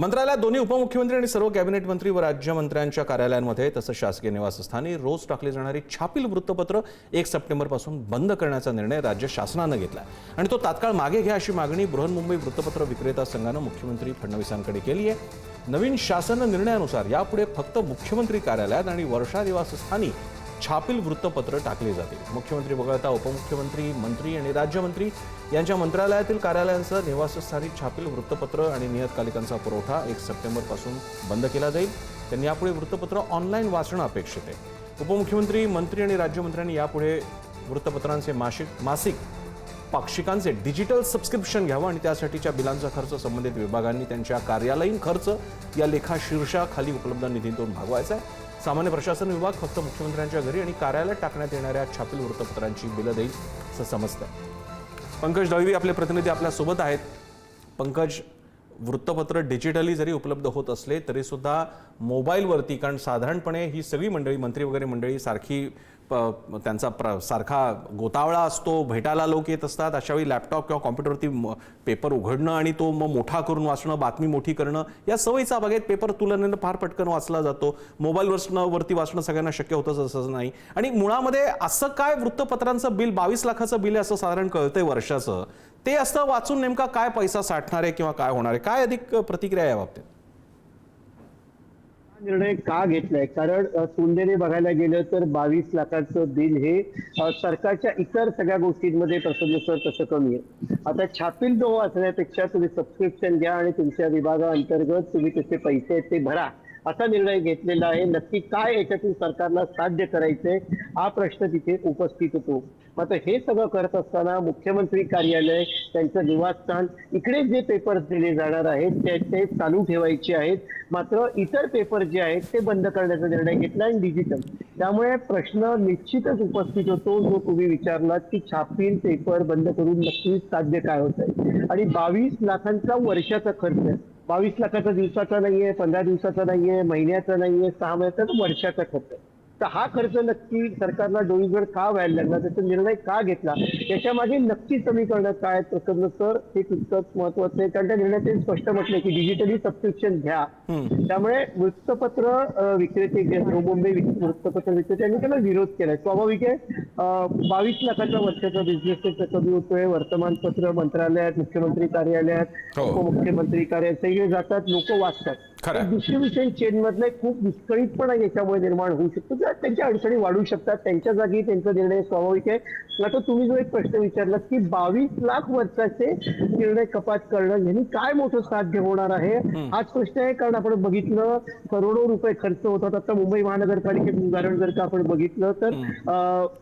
मंत्रालयात दोन्ही उपमुख्यमंत्री आणि सर्व कॅबिनेट मंत्री व राज्यमंत्र्यांच्या कार्यालयांमध्ये तसंच शासकीय निवासस्थानी रोज टाकली जाणारी छापील वृत्तपत्र 1 सप्टेंबरपासून बंद करण्याचा निर्णय राज्य शासनाने घेतला आणि तो तात्काळ मागे घ्या अशी मागणी बृहन्मुंबई वृत्तपत्र विक्रेता संघाने मुख्यमंत्री फडणवीसांकडे केली आहे। नवीन शासन निर्णयानुसार यापुढे फक्त मुख्यमंत्री कार्यालयात आणि वर्षा निवासस्थानी छापील वृत्तपत्र टाकले जातील। मुख्यमंत्री वगळता उपमुख्यमंत्री, मंत्री आणि राज्यमंत्री यांच्या मंत्रालयातील कार्यालयांसह निवासस्थानी छापील वृत्तपत्र आणि नियतकालिकांचा पुरवठा 1 सप्टेंबरपासून बंद केला जाईल। त्यांनी यापुढे वृत्तपत्र ऑनलाईन वाचणं अपेक्षित आहे। उपमुख्यमंत्री, मंत्री आणि राज्यमंत्र्यांनी यापुढे वृत्तपत्रांचे मासिक पाक्षिकांचे डिजिटल सबस्क्रिप्शन घ्यावं आणि त्यासाठीच्या बिलांचा खर्च संबंधित विभागांनी त्यांच्या कार्यालयीन खर्च या लेखा शीर्षाखाली उपलब्ध निधीतून भागवायचा आहे। सामान्य प्रशासन विभाग फक्त मुख्यमंत्र्यांच्या घरी आणि कार्यालयात टाकण्यात येणाऱ्या छापील वृत्तपत्रांची बिलं देईल असं समजतं। पंकज दळवी आपले प्रतिनिधी आपल्या सोबत आहेत। पंकज, वृत्तपत्र डिजिटली जरी उपलब्ध होत असले तरी सुद्धा मोबाईलवरती, कारण साधारणपणे ही सगळी मंडळी, मंत्री वगैरे मंडळी सारखी त्यांचा सारखा गोतावळा असतो, भेटायला लोक येत असतात, अशावेळी लॅपटॉप किंवा कॉम्प्युटरवरती पेपर उघडणं आणि तो मग मोठा करून वाचणं, बातमी मोठी करणं, या सवयीचा बघेत पेपर तुलनेनं फार पटकन वाचला जातो। मोबाईलवरती वाचणं सगळ्यांना शक्य होतंच असं नाही। आणि मुळामध्ये असं काय वृत्तपत्रांचं बिल 22 लाखाचं बिल आहे असं साधारण कळतंय वर्षाचं, ते असं वाचून नेमका काय पैसा साठणार आहे किंवा काय होणार आहे, काय अधिक प्रतिक्रिया या बाबतीत? निर्णय का घेतलाय? कारण तुलनेने बघायला गेलं तर 22 लाखाचं बिल हे सरकारच्या इतर सगळ्या गोष्टींमध्ये प्रसंगसर तसं कमी आहे। आता छापील जो वाचण्यापेक्षा तुम्ही सबस्क्रिप्शन घ्या आणि तुमच्या विभागाअंतर्गत तुम्ही त्याचे पैसे आहेत ते भरा, असा निर्णय घेतलेला आहे। नक्की काय याच्यातून सरकारला साध्य करायचंय हा प्रश्न तिथे उपस्थित होतो। मात्र हे सगळं करत असताना मुख्यमंत्री कार्यालय, त्यांचं निवासस्थान, इकडे जे पेपर दिले जाणार आहेत ते चालू ठेवायचे आहेत, मात्र इतर पेपर जे आहेत ते बंद करण्याचा निर्णय घेतला आणि डिजिटल। त्यामुळे प्रश्न निश्चितच उपस्थित होतो जो तुम्ही विचारलात की छापील पेपर बंद करून नक्कीच साध्य काय होत आहे। आणि 22 लाखांचा वर्षाचा खर्च आहे। 22 लाखाचा दिवसाचा नाहीये, 15 दिवसाचा नाहीये, महिन्याचा नाहीये, 6 महिन्याचा, वर्षाचा खर्च आहे। तर हा खर्च नक्की सरकारला डोईवर का व्हायला लागला, त्याचा निर्णय का घेतला, याच्या मागे नक्की समीकरण काय प्रकरण सर हे तितकंच महत्वाचं आहे। कारण त्या निर्णयात स्पष्ट म्हटलंय की डिजिटली सबस्क्रिप्शन घ्या। त्यामुळे वृत्तपत्र विक्रेते, मुंबई वृत्तपत्र विक्रेते यांनी त्याला विरोध केलाय। स्वाभाविक आहे, 22 लाखाचा वर्षाचा बिझनेस कमी होतोय। वर्तमानपत्र मंत्रालयात, मुख्यमंत्री कार्यालयात, उपमुख्यमंत्री कार्यालयात सगळे जातात, लोक वाचतात। डिस्ट्रीब्युशन चेन मधले खूप विस्कळीतपणा याच्यामुळे निर्माण होऊ शकतो, त्यांच्या अडचणी वाढू शकतात। त्यांच्या जागी त्यांचा निर्णय स्वाभाविक आहे। आता तुम्ही जो एक प्रश्न विचारलात की 22 लाख वर्षाचे निर्णय कपात करणं यांनी काय मोठं साध्य होणार आहे, हाच प्रश्न आहे। कारण आपण बघितलं करोडो रुपये खर्च होतात। आता मुंबई महानगरपालिकेचं उदाहरण जर का आपण बघितलं तर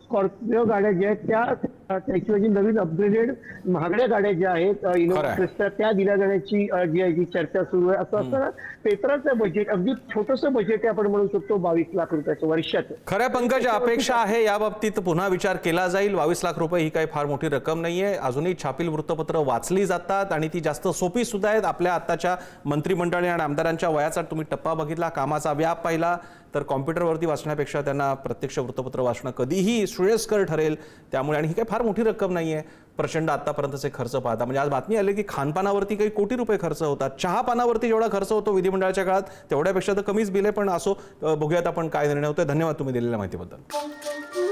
स्कॉर्पिओ गाड्या ज्या आहेत त्याऐवजी नवीन अपग्रेडेड महागड्या गाड्या ज्या आहेत इनोव्हा क्रिस्टा त्या दिल्या जाण्याची जी आहे चर्चा सुरू आहे। असं असताना पेपराचं बजेट अगदी छोटंसं बजेट आहे, आपण म्हणू शकतो 22 लाख रुपयाचं वर्षाचं। खऱ्या पंकज, अपेक्षा आहे या बाबतीत पुन्हा विचार केला जाईल। 22 लाख रुपये ही काही फार मोठी रक्कम नाहीये। अजूनही छापील वृत्तपत्र वाचली जातात आणि ती जास्त सोपी सुद्धा आहेत। आपल्या आताच्या मंत्रिमंडळ आणि आमदारांच्या वयाचा तुम्ही टप्पा बघितला, कामाचा व्याप पाहिला तर कॉम्प्युटरवरती वाचण्यापेक्षा त्यांना प्रत्यक्ष वृत्तपत्र वाचणं कधीही श्रेयस्कर ठरेल। त्यामुळे आणि ही काही फार मोठी रक्कम नाहीये प्रचंड आतापर्यंतचे खर्च पाहता। म्हणजे आज बातमी आली की खानपानावरती काही कोटी रुपये खर्च होतात, चहापानावरती जेवढा खर्च होतो विधिमंडळाच्या काळात तेवढ्यापेक्षा तर कमीच बिल आहे। पण असो, बघूयात आपण काय निर्णय होतोय। धन्यवाद तुम्ही दिलेल्या माहितीबद्दल।